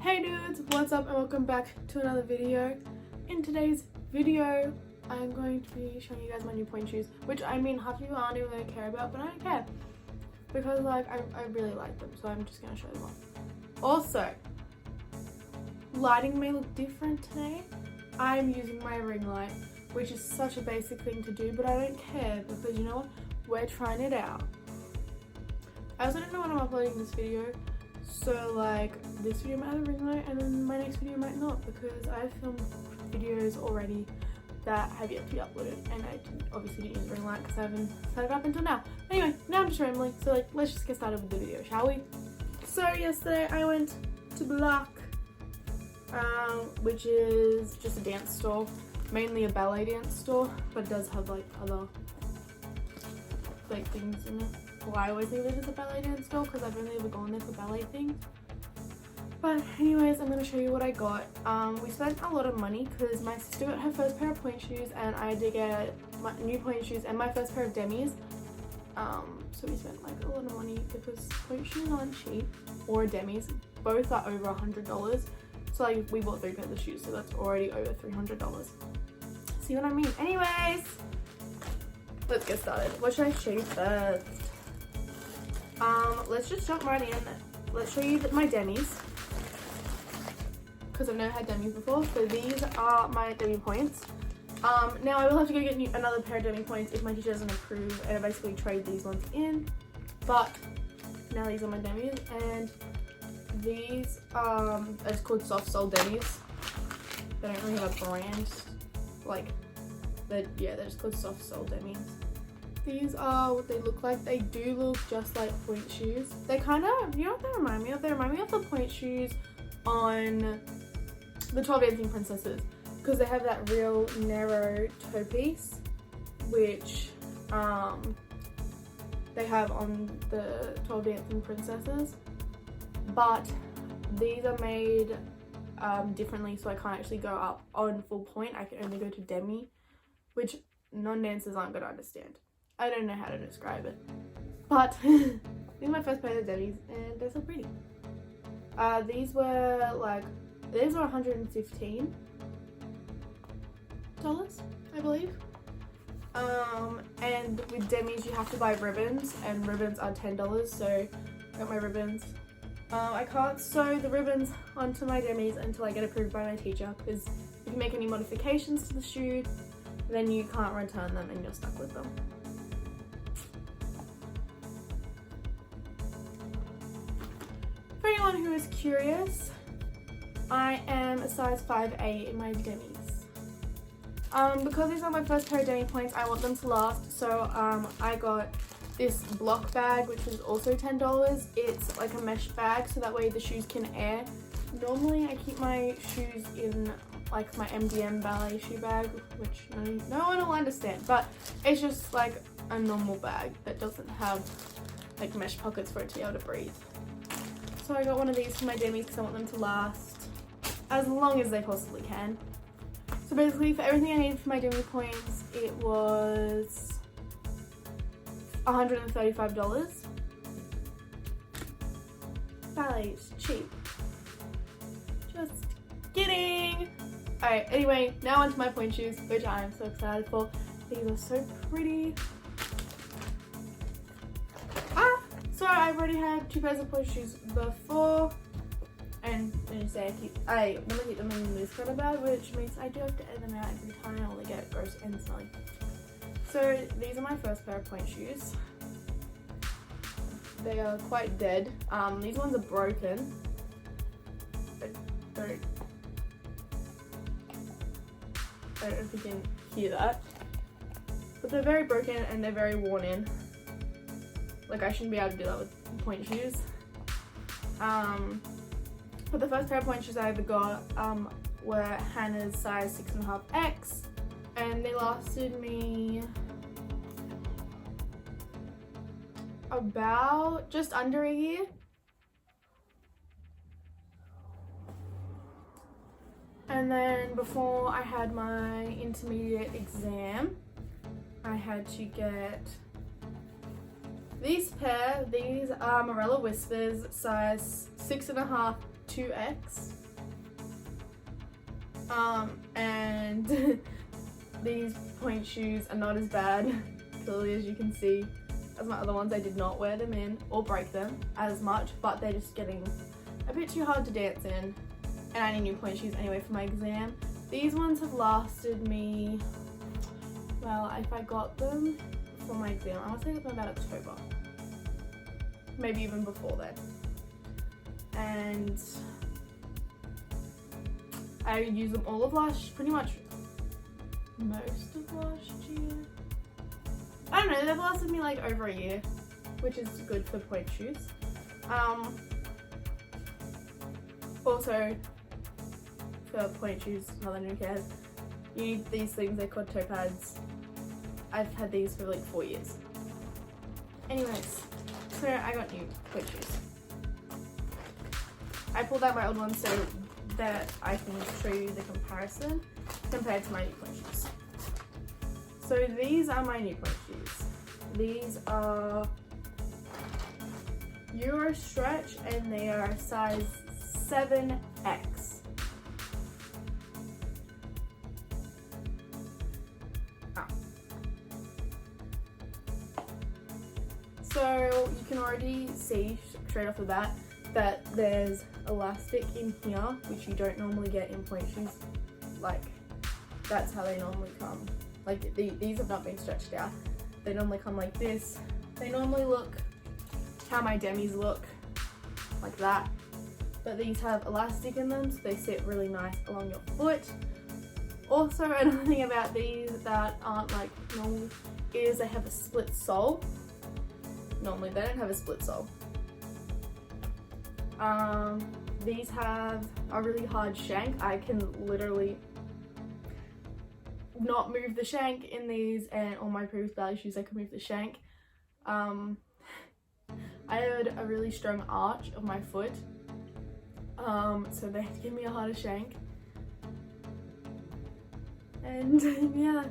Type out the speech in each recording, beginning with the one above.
Hey dudes, what's up and welcome back to another video. In today's video, I'm going to be showing you guys my new pointe shoes, which I mean half of you aren't even going to care about, but I don't care because like I really like them, so I'm just going to show them off. Also, lighting may look different today. I'm using my ring light, which is such a basic thing to do, but I don't care because you know what? We're trying it out. I also don't know when I'm uploading this video, so like this video might have a ring light and then my next video might not, because I've filmed videos already that have yet to be uploaded and I obviously didn't use a ring light because I haven't set it up until now. Anyway, now I'm just rambling, so like let's just get started with the video, shall we? So yesterday I went to Bloch, which is just a dance store, mainly a ballet dance store, but it does have like other like things in it. Well, I always think of it as a ballet dance store because I've only ever gone there for ballet things. But anyways, I'm going to show you what I got. We spent a lot of money because my sister got her first pair of pointe shoes and I did get my new pointe shoes and my first pair of demis. So we spent like a lot of money because pointe shoes aren't cheap, or demis. Both are over $100. So like we bought 3 pairs of shoes, so that's already over $300. See what I mean? Anyways, let's get started. What should I show you first? Let's just jump right in. Let's show you my demis, because I've never had demis before. So these are my demi points. Now I will have to go get another pair of demi points if my teacher doesn't approve, and I basically trade these ones in. But now these are my demis, and these are just called soft sole demis. They don't really have a brand, like they're just called soft sole demis. These are what they look like. They do look just like pointe shoes. They kind of, you know what they remind me of? They remind me of the pointe shoes on the 12 Dancing Princesses, because they have that real narrow toe piece, which they have on the 12 Dancing Princesses. But these are made differently, so I can't actually go up on full point. I can only go to demi, which non-dancers aren't going to understand. I don't know how to describe it, but these are my first pair of demis and they're so pretty. These were $115, I believe. And with demis you have to buy ribbons, and ribbons are $10, so I got my ribbons. I can't sew the ribbons onto my demis until I get approved by my teacher, because if you make any modifications to the shoe, then you can't return them and you're stuck with them. For anyone who is curious, I am a size 5A in my demis. Because these are my first pair of demi points, I want them to last, so I got this Bloch bag, which is also $10. It's like a mesh bag, so that way the shoes can air. Normally I keep my shoes in like my MDM ballet shoe bag, which no one will understand, but it's just like a normal bag that doesn't have like mesh pockets for it to be able to breathe. So I got one of these for my demis because I want them to last as long as they possibly can. So basically for everything I needed for my demi points, it was $135. Ballet is cheap. Just kidding! Alright, anyway, now onto my pointe shoes, which I am so excited for. These are so pretty. So I've already had 2 pairs of pointe shoes before, and when you say I want to keep them in this kind of bag, which means I do have to air them out every time or they get gross and smelly. So these are my first pair of pointe shoes. They are quite dead. These ones are broken. I don't know if you can hear that, but they're very broken and they're very worn in. Like I shouldn't be able to do that with pointe shoes. But the first pair of pointe shoes I ever got were Hannah's size 6.5X, and they lasted me about just under a year. And then before I had my intermediate exam, I had to get these pair. These are Morella Whispers, size 6.5 to 2X. And these point shoes are not as bad, clearly, as you can see, as my other ones. I did not wear them in or break them as much, but they're just getting a bit too hard to dance in, and I need new point shoes anyway for my exam. These ones have lasted me, well, if I got them for my exam, I want to say about October, maybe even before then. And I used them all of pretty much most of last year. I don't know, they've lasted me like over a year, which is good for point shoes. Also, for point shoes, not that anyone cares, you need these things, they're called toe pads. I've had these for like 4 years. Anyways, so I got new point shoes. I pulled out my old ones so that I can show you the comparison compared to my new point shoes. So these are my new point shoes. These are Euro stretch and they are size 7X. So you can already see straight off the bat that there's elastic in here, which you don't normally get in point shoes. Like, that's how they normally come. Like, these have not been stretched out. They normally come like this. They normally look how my demis look, like that. But these have elastic in them, so they sit really nice along your foot. Also, another thing about these that aren't like normal is they have a split sole. Normally they don't have a split sole. These have a really hard shank. I can literally not move the shank in these, and all my previous ballet shoes I could move the shank. I had a really strong arch of my foot, so they had to give me a harder shank. And yeah,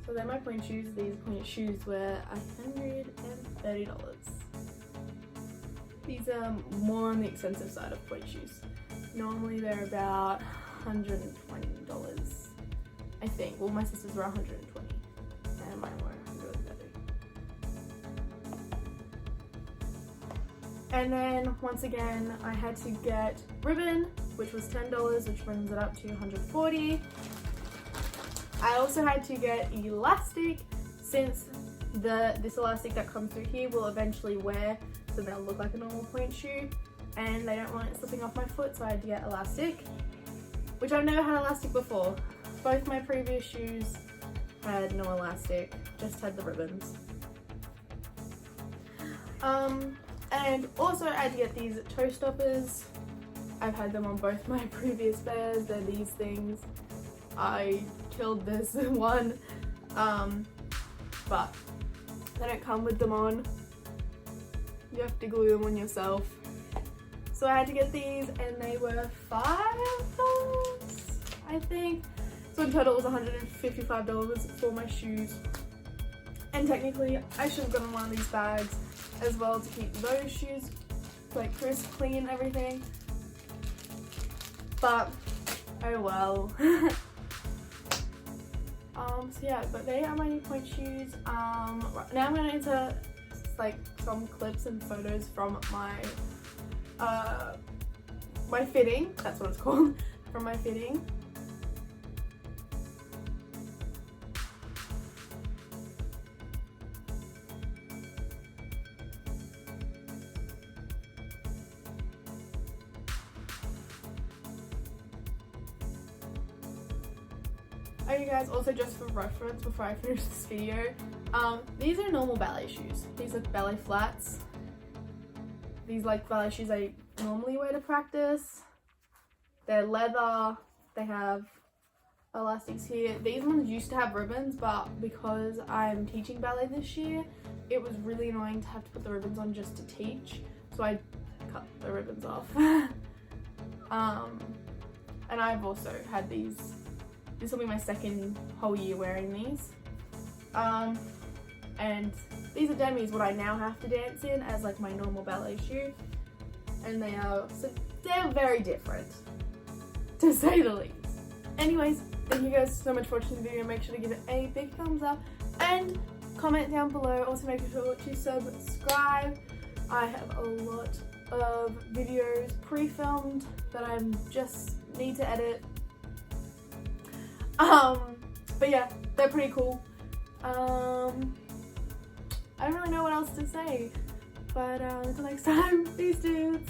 so they're my point shoes. These point shoes were $130. These are more on the expensive side of point shoes. Normally they're about $120, I think. Well, my sisters were $120 and mine were $130. And then once again, I had to get ribbon, which was $10, which brings it up to $140. I also had to get elastic, since this elastic that comes through here will eventually wear, so they'll look like a normal point shoe, and they don't want it slipping off my foot, so I had to get elastic, which I've never had elastic before. Both my previous shoes had no elastic, just had the ribbons. And also I had to get these toe stoppers. I've had them on both my previous pairs. They're these things. I killed this one, but they don't come with them on. You have to glue them on yourself. So I had to get these, and they were $5, I think. So in total it was $155 for my shoes. And technically I should have gotten one of these bags as well to keep those shoes like crisp, clean and everything. But oh well. So yeah, but they are my new point shoes. Right now I'm gonna insert like some clips and photos from my my fitting. That's what it's called. From my fitting. Okay guys, also just for reference before I finish this video, these are normal ballet shoes. These are ballet flats. These like ballet shoes I normally wear to practice. They're leather, they have elastics here. These ones used to have ribbons, but because I'm teaching ballet this year, it was really annoying to have to put the ribbons on just to teach, so I cut the ribbons off. And I've also had these. This will be my second whole year wearing these. And these are demis, what I now have to dance in as like my normal ballet shoe. and they're very different, to say the least. Anyways, thank you guys so much for watching the video. Make sure to give it a big thumbs up and comment down below. Also make sure to subscribe. I have a lot of videos pre-filmed that I just need to edit. But yeah, they're pretty cool. I don't really know what else to say, but until next time, peace dudes.